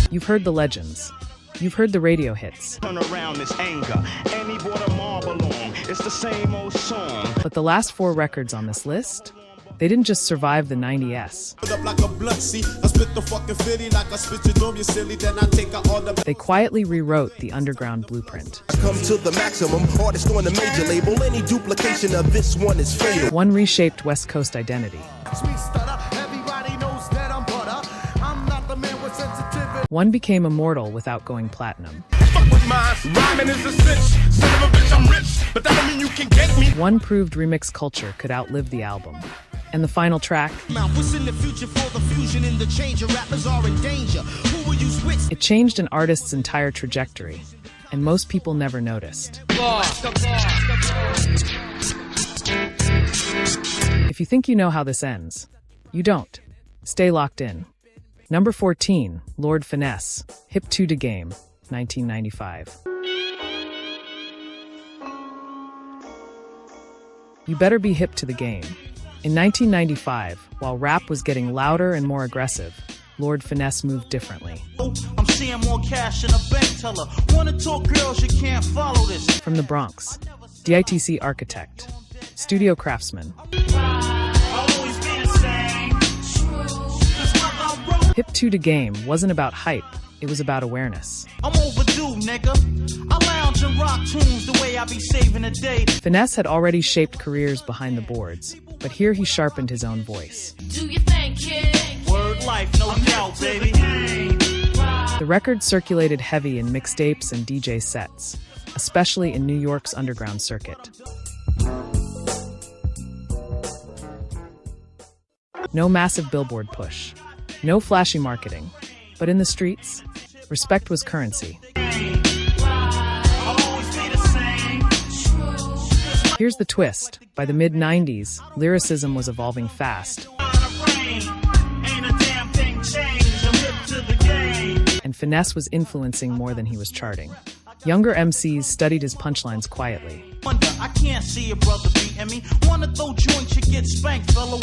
You've heard the legends. You've heard the radio hits. Turn around this anger, and he brought a marble along. It's the same old song. But the last 4 records on this list, they didn't just survive the 90s. They quietly rewrote the underground blueprint. Come to the maximum, artist on the major label. Any duplication of this one is fatal. One reshaped West Coast identity. One became immortal without going platinum. One proved remix culture could outlive the album. And the final track, it changed an artist's entire trajectory, and most people never noticed. If you think you know how this ends, you don't. Stay locked in. Number 14, Lord Finesse, Hip to the Game, 1995. You better be hip to the game. In 1995, while rap was getting louder and more aggressive, Lord Finesse moved differently. I'm seeing more cash in a bank teller. Wanna talk girls, you can't follow this. From the Bronx, DITC architect, studio craftsman. Hip to the Game wasn't about hype, it was about awareness. I'm overdue, nigga. I lounge and rock tunes the way I be saving a day. Finesse had already shaped careers behind the boards, but here he sharpened his own voice. Do you think, kid? Word life, no doubt, baby. The record circulated heavy in mixtapes and DJ sets, especially in New York's underground circuit. No massive billboard push. No flashy marketing, but in the streets, respect was currency. Here's the twist. By the mid-90s, lyricism was evolving fast. And Finesse was influencing more than he was charting. Younger MCs studied his punchlines quietly. I can't see a brother beating me. Wanna throw joints, you get spanked, fella.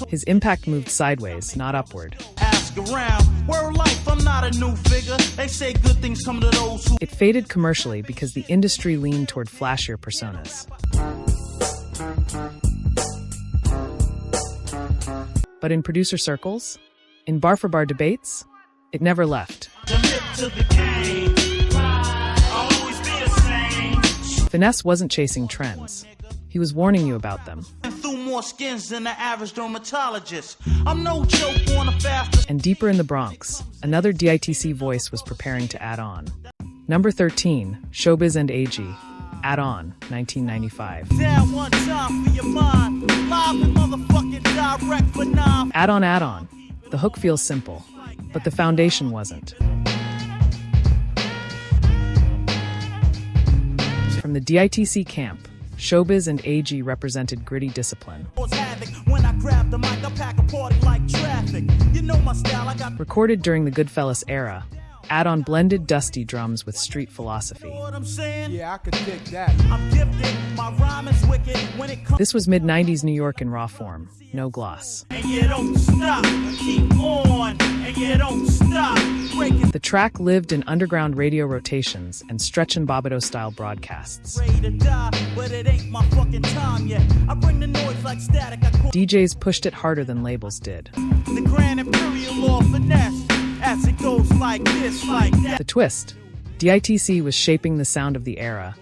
His impact moved sideways, not upward. Ask around. Word life, I'm not a new figure. They say good things come to those who. It faded commercially because the industry leaned toward flashier personas. But in producer circles, in bar for bar debates, it never left. Finesse wasn't chasing trends. He was warning you about them. Through more skins than the average dermatologist. I'm no joke on a fast. And deeper in the Bronx, another DITC voice was preparing to add on. Number 13, Showbiz and AG, Add On, 1995. Down one time for your mind. Live and motherfucking direct for now. Add On. The hook feels simple, but the foundation wasn't. From the DITC camp, Showbiz and AG represented gritty discipline. Recorded during the Goodfellas era, Add On blended dusty drums with street philosophy. Yeah, I could dig that. This was mid-90s New York in raw form, no gloss. And you don't stop, keep on, and you don't stop. The track lived in underground radio rotations and Stretch and Bobbito-style broadcasts. DJs pushed it harder than labels did. The Grand Imperial Law Finesse, as it goes like this, like that. The twist, DITC was shaping the sound of the era,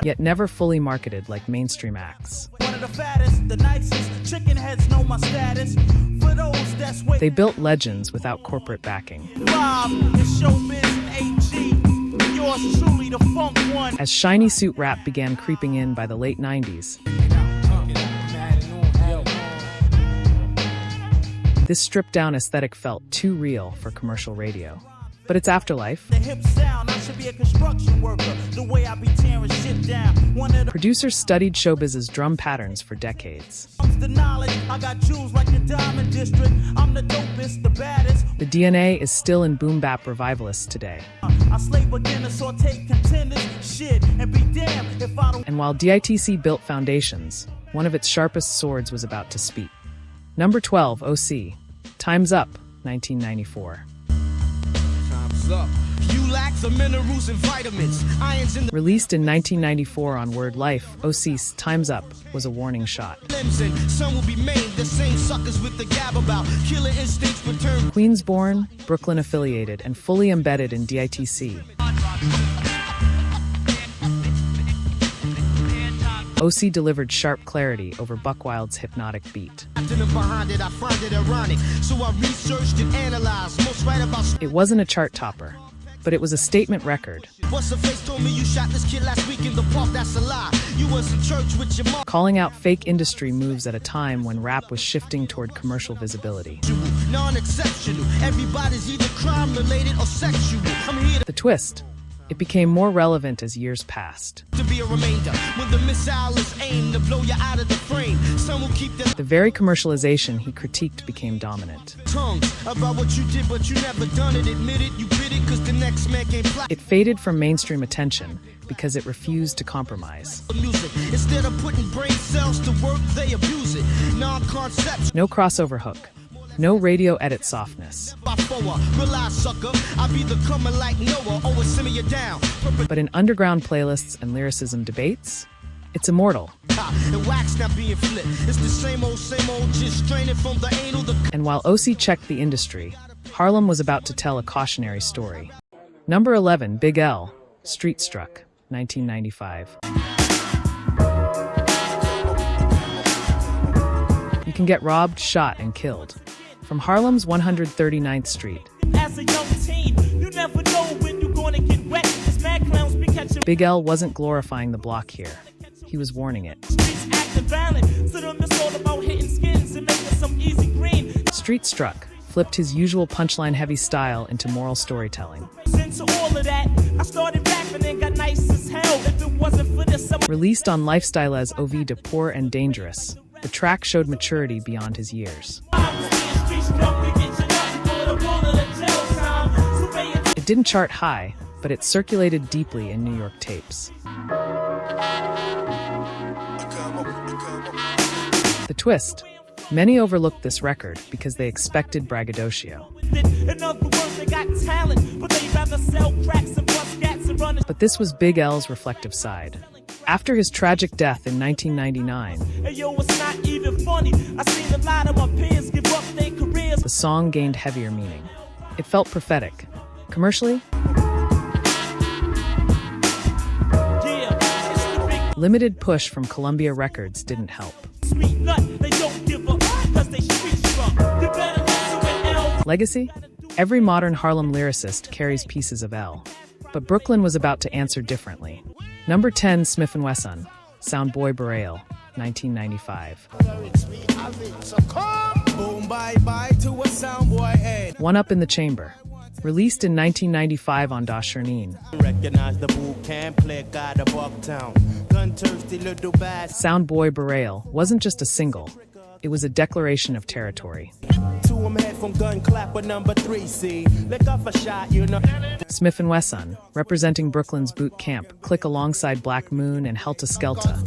yet never fully marketed like mainstream acts. They built legends without corporate backing. As shiny suit rap began creeping in by the late 90s, this stripped-down aesthetic felt too real for commercial radio. But its afterlife, producers studied Showbiz's drum patterns for decades. The DNA is still in boom bap revivalists today. And while DITC built foundations, one of its sharpest swords was about to speak. Number 12, OC. Time's Up, 1994. Time's up. You lack the minerals and vitamins. Irons in the Released in 1994 on Word Life, OC's Time's Up was a warning shot. limbs and some will be maimed. The same suckers with the gab about killer instincts return. Queens-born, Brooklyn-affiliated, and fully embedded in DITC. OC delivered sharp clarity over Buckwild's hypnotic beat. Behind it, I find it ironic. So I researched and analyzed. Most right about It wasn't a chart topper, but it was a statement record, what's the face told me you shot this kid last week in the park. That's a lie. You was in church with your mom. calling out fake industry moves at a time when rap was shifting toward commercial visibility. Non-exceptional. Everybody's either crime related or sexual. I'm here The twist: it became more relevant as years passed. to be a remainder. When the missile is aimed to blow you out of the frame, some will keep their The very commercialization he critiqued became dominant. tongues about what you did, but you never done it. Admit it, you bit it, cause the next man can't plot It faded from mainstream attention because it refused to compromise. the music. Instead of putting brain cells to work, they abuse it. Non-concepts. No crossover hook, no radio edit softness. By forward, realize, sucker, I be the coming like Noah. Always send me down. But in underground playlists and lyricism debates, it's immortal. And wax not being flipped. It's the same old, just straining from the anal. The And while OC checked the industry, Harlem was about to tell a cautionary story. Number 11, Big L, Street Struck, 1995. You can get robbed, shot, and killed. From Harlem's 139th Street, As a young teen, you never know when you're gonna get wet. This mad clowns be catching Big L wasn't glorifying the block here. He was warning it. streets acting violent. So them it's all about hitting skins and making some easy green. Street Struck flipped his usual punchline-heavy style into moral storytelling. Into all of that, I started rapping and got nice as hell. If it wasn't for this, I Released on Lifestyle as OV de Poor and Dangerous, the track showed maturity beyond his years. was being street struck to get you up for the roll of the jail time. So pay attention. It didn't chart high, but it circulated deeply in New York tapes. The twist: many overlooked this record because they expected braggadocio. In other words, they got talent, but they rather sell cracks and bust cats and run. But this was Big L's reflective side. After his tragic death in 1999, Hey yo, it's not even funny. I seen a lot of my peers give up their careers. the song gained heavier meaning. It felt prophetic. Commercially, Yeah, it's the big limited push from Columbia Records didn't help. sweet nut. They don't give up, cause they street struck. You better listen to L. Legacy? Every modern Harlem lyricist carries pieces of L. But Brooklyn was about to answer differently. Number 10, Smif-N-Wessun, Soundboy Burial, 1995. Boom, bye bye to a soundboy head. One Up in the Chamber. Released in 1995 on Da Shernine. Recognize the boot camp, play God of Uptown. Gun thirsty little bad. Soundboy Burial wasn't just a single, it was a declaration of territory. To him head from gun clapper number 3, see. Lick off a shot, you know. Smif-N-Wessun, representing Brooklyn's boot camp, click alongside Black Moon and Helta Skelta,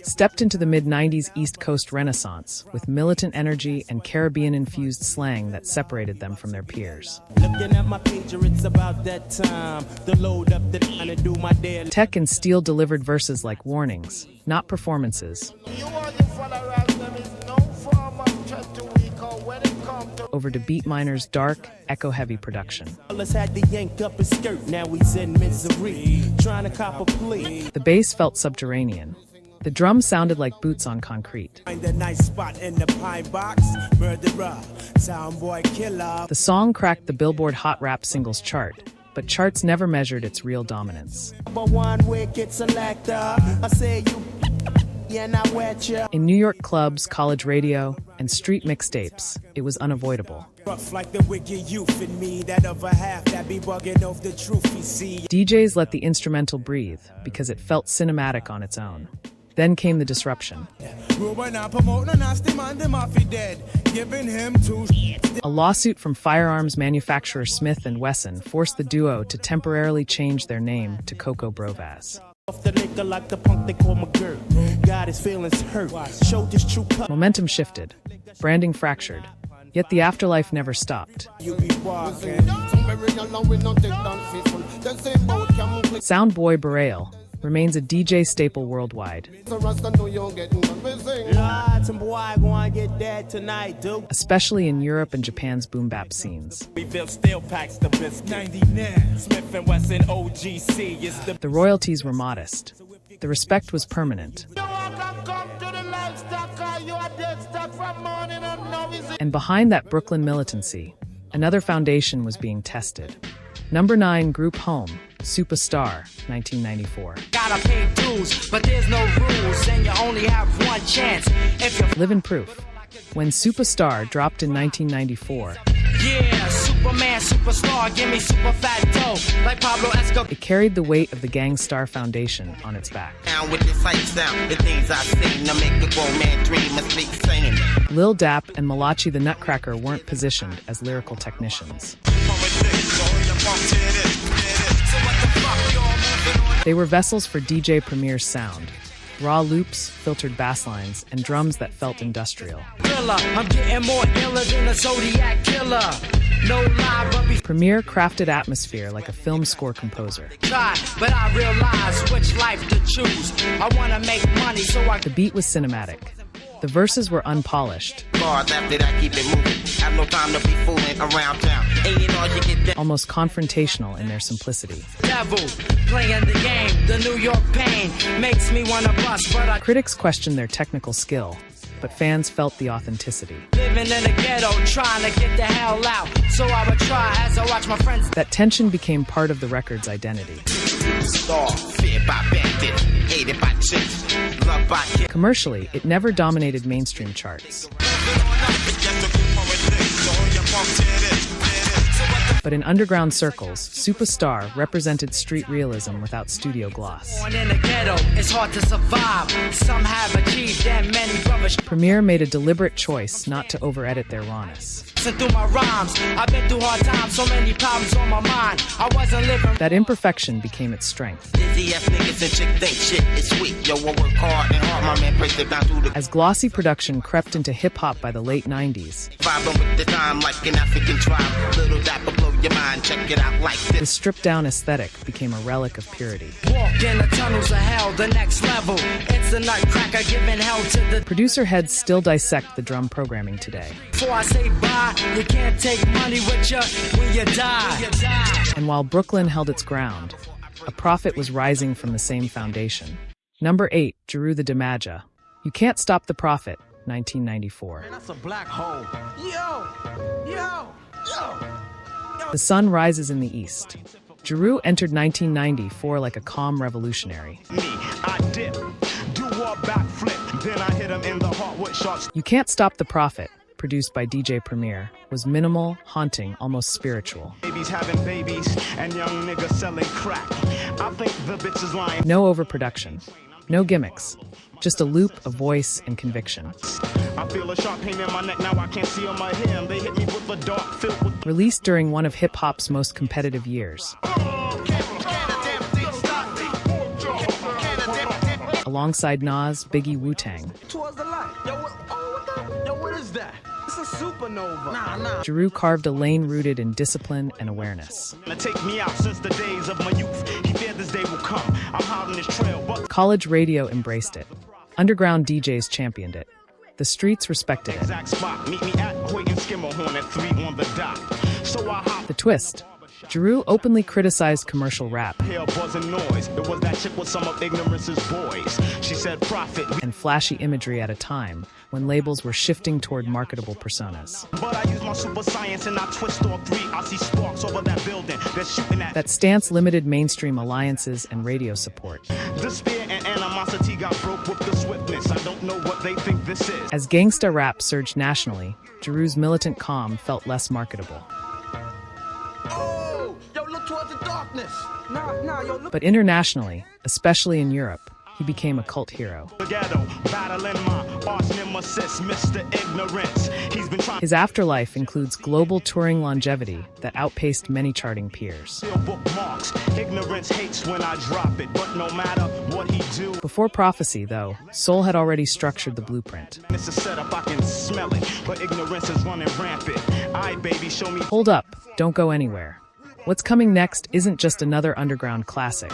stepped into the mid-90s East Coast renaissance with militant energy and Caribbean-infused slang that separated them from their peers. Looking at my pager, it's about that time. The load up the line and do my daily. Tech and Steel delivered verses like warnings, not performances, over to Beat Miner's dark, echo-heavy production. Let's had to yank up his skirt, now he's in misery. Trying to cop a plea. The bass felt subterranean. The drums sounded like boots on concrete. Find a nice spot in the pine box. Murderer, soundboy killer. The song cracked the Billboard Hot Rap Singles chart, but charts never measured its real dominance. But one wicked selector. I say you and I wet ya. In New York clubs, college radio, and street mixtapes, it was unavoidable. Rough like the wicked youth in me, that other half that be bugging off the truth you see. DJs let the instrumental breathe because it felt cinematic on its own. Then came the disruption. Ruben and promote no nasty man, them off he dead. Giving him two A lawsuit from firearms manufacturer Smif-N-Wessun forced the duo to temporarily change their name to Coco Brovaz. Off the liquor like the punk they call McGirt. Got his feelings hurt. Showed his true color. Momentum shifted, branding fractured, yet the afterlife never stopped. You be walking. Sound boy Barail remains a DJ staple worldwide, Some boy gonna get that tonight, dude. especially in Europe and Japan's boom bap scenes. We built steel packs the biscuit. 99. Smif-N-Wessun OGC is the The royalties were modest. The respect was permanent. And behind that Brooklyn militancy, another foundation was being tested. Number 9 group home, Superstar, 1994. Gotta pay dues, but there's no rules, and you only have one chance. If you Living proof. When Superstar dropped in 1994, yeah, Superman, superstar, give me super fat dough, like Pablo Escobar. it carried the weight of the Gang Starr Foundation on its back. Down with the sight sound, the things I've seen, to make the grown man dream and speak sane. Lil Dap and Malachi the Nutcracker weren't positioned as lyrical technicians. They were vessels for DJ Premier's sound. Raw loops, filtered bass lines, and drums that felt industrial. Thriller, I'm getting more iller than a Zodiac killer. No lie, but we Premier crafted atmosphere like a film score composer. try, but I realize which life to choose. I wanna make money, so I The beat was cinematic. The verses were unpolished, Bars after that, keep it moving. Have no time to be fooling around town. Ain't it all you get down? almost confrontational in their simplicity. devil playing the game. The New York pain makes me wanna bust, but I Critics questioned their technical skill, but fans felt the authenticity. living in the ghetto, trying to get the hell out. So I would try as I watch my friends. That tension became part of the record's identity. Star, feared by bandits, hated by chicks, loved by kids. Commercially, it never dominated mainstream charts. But in underground circles, Superstar represented street realism without studio gloss. Born in the ghetto, it's hard to survive. Some have achieved and many brothers Premier made a deliberate choice not to over-edit their rawness. through my rhymes. I've been through hard times, so many problems on my mind. I wasn't living. That imperfection became its strength. Dizzy ass niggas and chick think shit is sweet. Yo, I work hard and hard, my man breaks it down through the As glossy production crept into hip-hop by the late 90s, vibing with the time like an African tribe. Little dapper blow your mind, check it out like the this. stripped-down aesthetic became a relic of purity. Walk in the tunnels of hell, the next level. It's the nutcracker giving hell to the. Producer heads still dissect the drum programming today. Before I say bye, you can't take money with you when you die. And while Brooklyn held its ground, a prophet was rising from the same foundation. Number 8, Jeru the Damaja. You Can't Stop the Prophet, 1994. That's a black hole. Yo. The sun rises in the east. Jeru entered 1994 like a calm revolutionary. me. I dip, do a backflip, then I hit him in the heart with shots. You Can't Stop the Prophet, produced by DJ Premier, was minimal, haunting, almost spiritual. Babies having babies and young niggas selling crack. I think the bitch is lying. No overproduction, no gimmicks, just a loop of voice and conviction. I feel a sharp pain in my neck, now I can't see on my hair. They hit me with a dart filled with Released during one of hip-hop's most competitive years. Alongside Nas, Biggie, Wu-Tang, Towards the light. Yo, what is that? It's a supernova. Nah. Jeru carved a lane rooted in discipline and awareness. to take me out since the days of my youth. He feared this day will come. I'm hot on this trail, but College radio embraced it. Underground DJs championed it. The streets respected it. exact spot. Meet me at Hoyt and Skimmerhorn at 3 on the dot. So I hop The twist: Jeru openly criticized commercial rap here, buzzing noise. It was that chick with some of ignorance's boys. She said, "Prophet." and flashy imagery at a time when labels were shifting toward marketable personas. But I use my super science and I twist all 3. I see sparks over that building. They're shooting at That stance limited mainstream alliances and radio support. despair and animosity got broke with the swiftness. I don't know what they think this is. As gangsta rap surged nationally, Jeru's militant calm felt less marketable. Oh, yo, look towards the darkness. Nah, yo, look. But internationally, especially in Europe, he became a cult hero. The ghetto, battling my arch nemesis, Mr. Ignorance. He's been trying His afterlife includes global touring longevity that outpaced many charting peers. to steal bookmarks. Ignorance hates when I drop it, but no matter what he do. Before prophecy, though, Soul had already structured the blueprint. It's a setup, I can smell it, but ignorance is running rampant. Aight, baby, show me. Hold up, don't go anywhere. What's coming next isn't just another underground classic.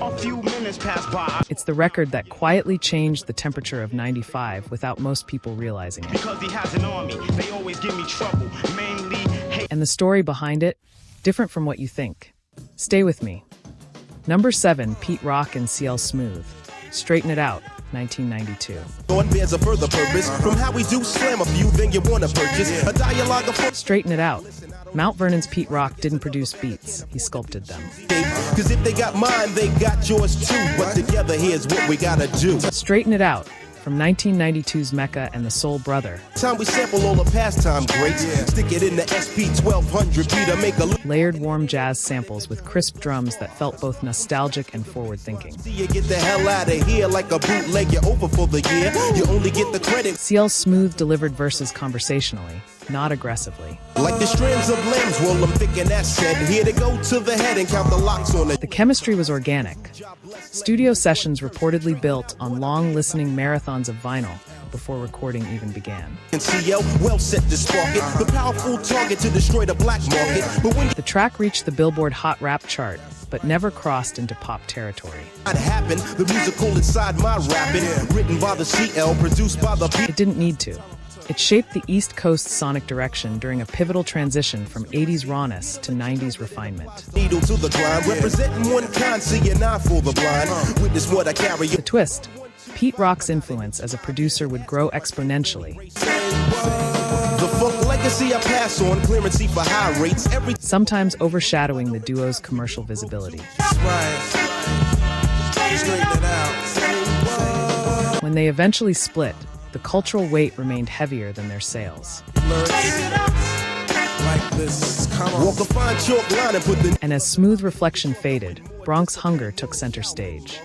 A few minutes pass by. It's the record that quietly changed the temperature of '95 without most people realizing it. Because he has an army, they always give me trouble. Mainly hate. And the story behind it, different from what you think. Stay with me. Number 7, Pete Rock and CL Smooth. Straighten It Out, 1992. On bears a further purpose. From how we do slam a few, then you wanna purchase a dialogue of Straighten It Out. Mount Vernon's Pete Rock didn't produce beats, he sculpted them. Cause if they got mine, they got yours too. But together, here's what we gotta do. Straighten It Out, from 1992's Mecca and the Soul Brother. Time we sample all the pastime greats. Stick it in the SP 1200 beat to make a Layered warm jazz samples with crisp drums that felt both nostalgic and forward-thinking. See you get the hell out of here like a bootleg. You're over for the year. You only get the credit. CL Smooth delivered verses conversationally, not aggressively. Like the strands of limbs, roll them thick and that's said. Here to go to the head and count the locks on it. The chemistry was organic. Studio sessions reportedly built on long listening marathons of vinyl before recording even began. And CL well set to spark it. The powerful target to destroy the black market. But when The track reached the Billboard Hot Rap chart, but never crossed into pop territory. that happened, the musical inside my rapping, written by the CL, produced by the It didn't need to. It shaped the East Coast sonic direction during a pivotal transition from 80s rawness to 90s refinement. needle to the grind, representing one kind, see an eye for the blind. Witness what I carry. The twist, Pete Rock's influence as a producer would grow exponentially. The funk legacy I pass on, clearancy for high rates. Every Sometimes overshadowing the duo's commercial visibility. When they eventually split, the cultural weight remained heavier than their sales. walk a fine chalk line and put the And as Smooth Reflection faded, Bronx hunger took center stage.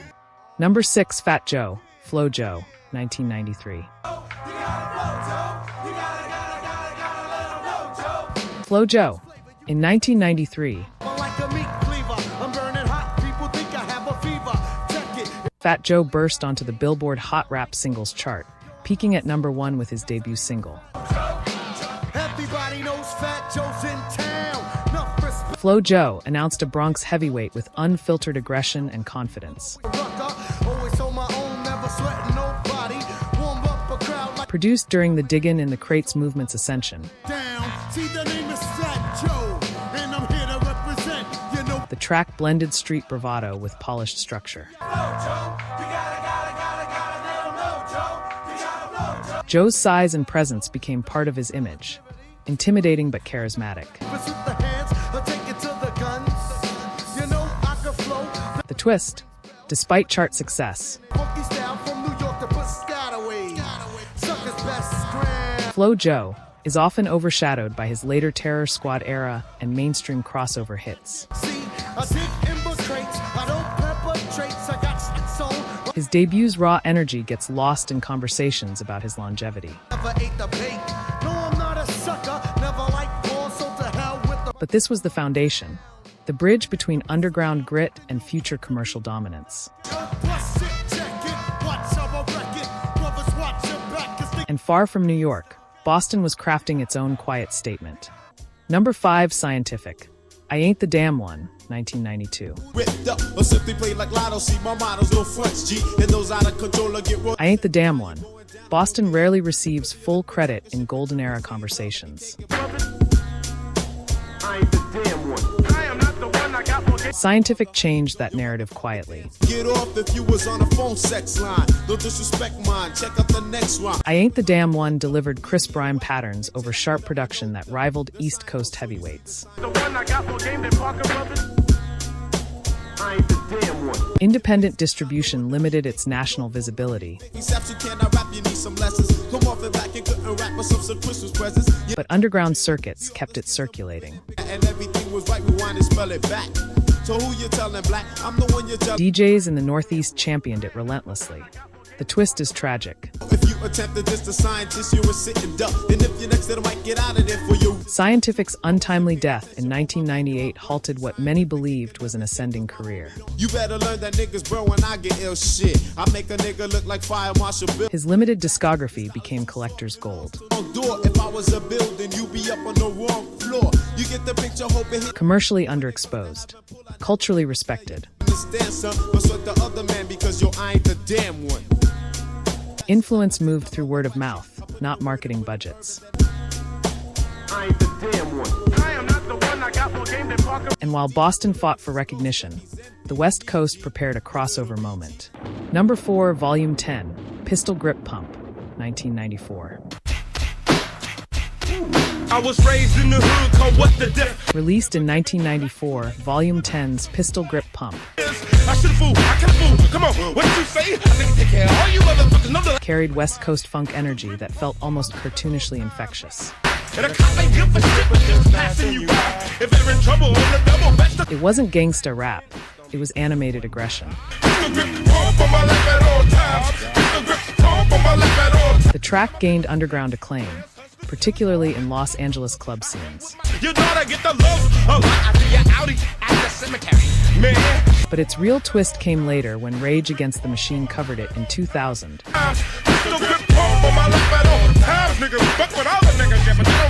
Number 6, Fat Joe, Flo Joe, 1993. Flo Joe. In 1993, Fat Joe burst onto the Billboard Hot Rap Singles chart, peaking at number 1 with his debut single. Everybody knows Fat Joe's in town. Enough respect. Flo Joe announced a Bronx heavyweight with unfiltered aggression and confidence. Always on my own, never sweating nobody. Warm up a crowd like Produced during the Diggin' in the Crates movement's ascension, down. See, the name is Fat Joe, and I'm here to represent. You know, the track blended street bravado with polished structure. Joe's size and presence became part of his image, intimidating but charismatic. with the hands, I take it to the guns. You know, I can flow. The twist, despite chart success, Funky style from New York to Piscataway. Suckers best grand. Flo Joe is often overshadowed by his later Terror Squad era and mainstream crossover hits. See, I dig infiltrates. I don't perpetrates. I got shit on. His debut's raw energy gets lost in conversations about his longevity. Never ate the bait. No, I'm not a sucker. Never liked porn, so to hell with the. But this was the foundation, the bridge between underground grit and future commercial dominance. Bust it, check it. Watch how I wreck it. Brothers, watch your back. 'Cause they And far from New York, Boston was crafting its own quiet statement. Number 5, Scientific. I Ain't the Damn One, 1992. Ripped up, or simply play like Lotto. See my models, no fronts, G. And those out of control will get I Ain't the Damn One. Boston rarely receives full credit in golden era conversations. I ain't the damn one. I am not the one I got more. Scientific changed that narrative quietly. Get off if you was on a phone sex line. Don't disrespect mine. Check out the next one. I Ain't the Damn One delivered crisp rhyme patterns over sharp production that rivaled East Coast heavyweights. The one I got more game than Parker Brothers. I ain't the damn one. Independent distribution limited its national visibility, Except you cannot rap, you need some lessons. Come off it back and couldn't rap with some Christmas presents. Yeah, but underground circuits kept it circulating. and everything was right, rewind and spell it back. So who you telling, black? I'm the one you're telling. DJs in the Northeast championed it relentlessly. The twist is tragic. If you attempted just a scientist, you were sitting duck. And if you're next to the mic, get out of there for you. Scientific's untimely death in 1998 halted what many believed was an ascending career. You better learn that niggas bro when I get ill shit. I make a nigga look like Fire Marshal Bill. His limited discography became collector's gold. If I was a building, you be up on the wrong floor. You get the picture, hoping he Commercially underexposed, culturally respected. understands some, but so the other man because yo, I ain't the damn one. Influence moved through word of mouth, not marketing budgets. I ain't the damn one. I am not the one. I got more game than Parker. And while Boston fought for recognition, the West Coast prepared a crossover moment. Number 4, Volume 10, Pistol Grip Pump, 1994. I was raised in the hood, called what the diff Released in 1994, Volume 10's Pistol Grip Pump is. I should fool, I can fool. Come on, what did you say? I think take care of all you motherfuckers. No, carried West Coast funk energy that felt almost cartoonishly infectious. and a cop ain't good for shit, but just passing you by. If they're in trouble on the double, best It wasn't gangsta rap, it was animated aggression. The track gained underground acclaim, particularly in Los Angeles club scenes. You gotta get the love a lot after your Audi at the cemetery, man. But its real twist came later when Rage Against the Machine covered it in 2000,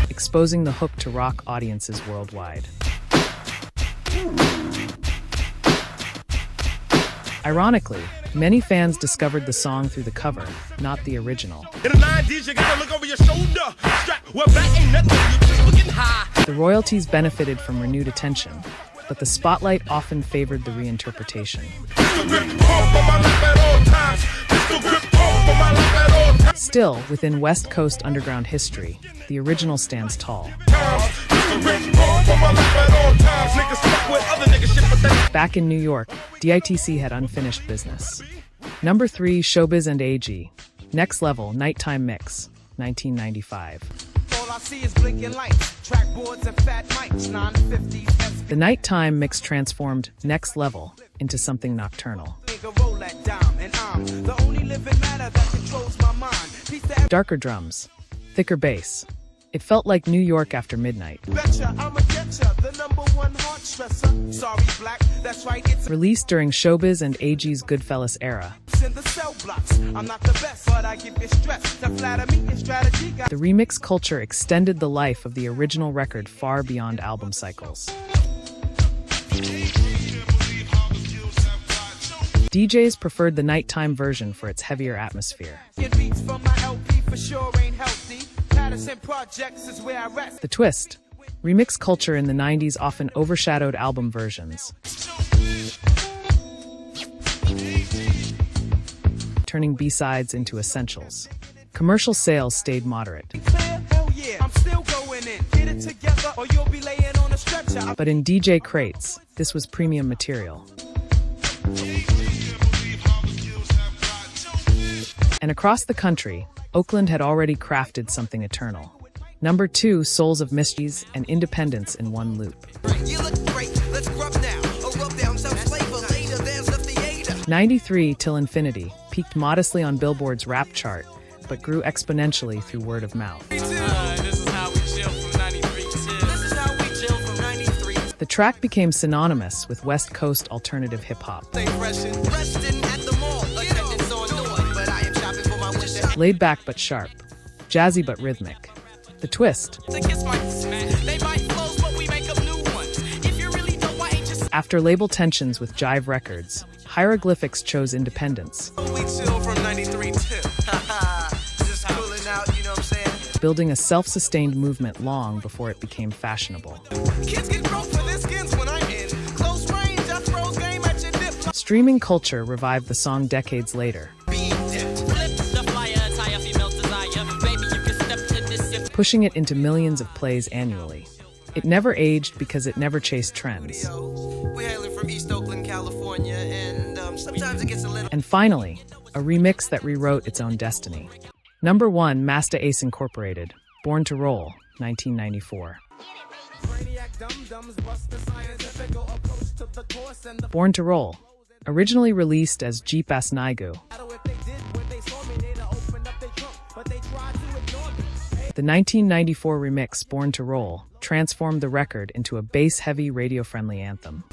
exposing the hook to rock audiences worldwide. Ironically, many fans discovered the song through the cover, not the original. In the 90s, you gotta look over your shoulder. Strap, well, that ain't nothing, you just looking high. The royalties benefited from renewed attention, but the spotlight often favored the reinterpretation. Still, within West Coast underground history, the original stands tall. Back in New York, DITC had unfinished business. Number 3, Showbiz and AG, Next Level Nighttime Mix, 1995. All I see is blinking lights, trackboards and fat mics, 950s. The nighttime mix transformed Next Level into something nocturnal. Darker drums, thicker bass. It felt like New York after midnight. Released during Showbiz and AG's Goodfellas era, the remix culture extended the life of the original record far beyond album cycles. DJs preferred the nighttime version for its heavier atmosphere. The twist: remix culture in the 90s often overshadowed album versions, turning B-sides into essentials. Commercial sales stayed moderate. But in DJ crates, this was premium material. And across the country, Oakland had already crafted something eternal. Number 2, Souls of Mischief and Independence in one loop. 93, Til Infinity, peaked modestly on Billboard's rap chart, but grew exponentially through word of mouth. The track became synonymous with West Coast alternative hip-hop. Laid back but sharp, jazzy but rhythmic. The twist: after label tensions with Jive Records, Hieroglyphics chose independence, building a self-sustained movement long before it became fashionable. Streaming culture revived the song decades later, pushing it into millions of plays annually. It never aged because it never chased trends. We're hailing from East Oakland, California, and sometimes it gets a little... And finally, a remix that rewrote its own destiny. Number 1, Masta Ace Incorporated, Born to Roll, 1994. Born to Roll, originally released as Jeep As Naigu, The 1994 remix, Born to Roll, transformed the record into a bass-heavy, radio-friendly anthem.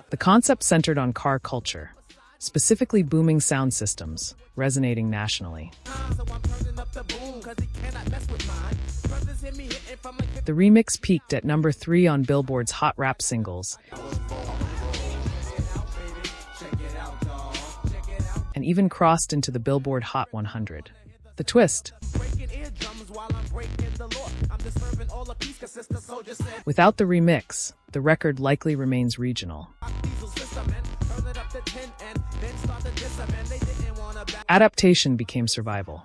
The concept centered on car culture, specifically booming sound systems, resonating nationally. The remix peaked at number 3 on Billboard's Hot Rap Singles, and even crossed into the Billboard Hot 100. The twist: without the remix, the record likely remains regional. Adaptation became survival.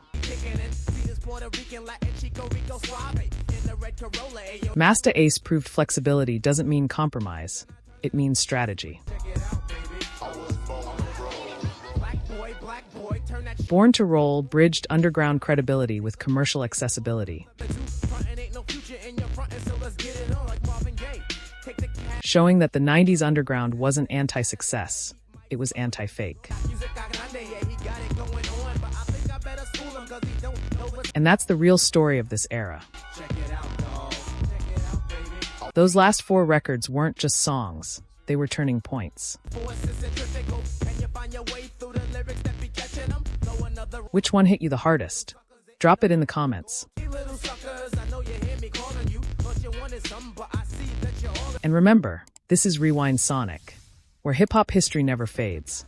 Masta Ace proved flexibility doesn't mean compromise, it means strategy. Born to Roll bridged underground credibility with commercial accessibility, showing that the 90s underground wasn't anti-success, it was anti-fake. And that's the real story of this era. Those last 4 records weren't just songs, they were turning points. Which one hit you the hardest? Drop it in the comments. And remember, this is Rewind Sonic, where hip-hop history never fades.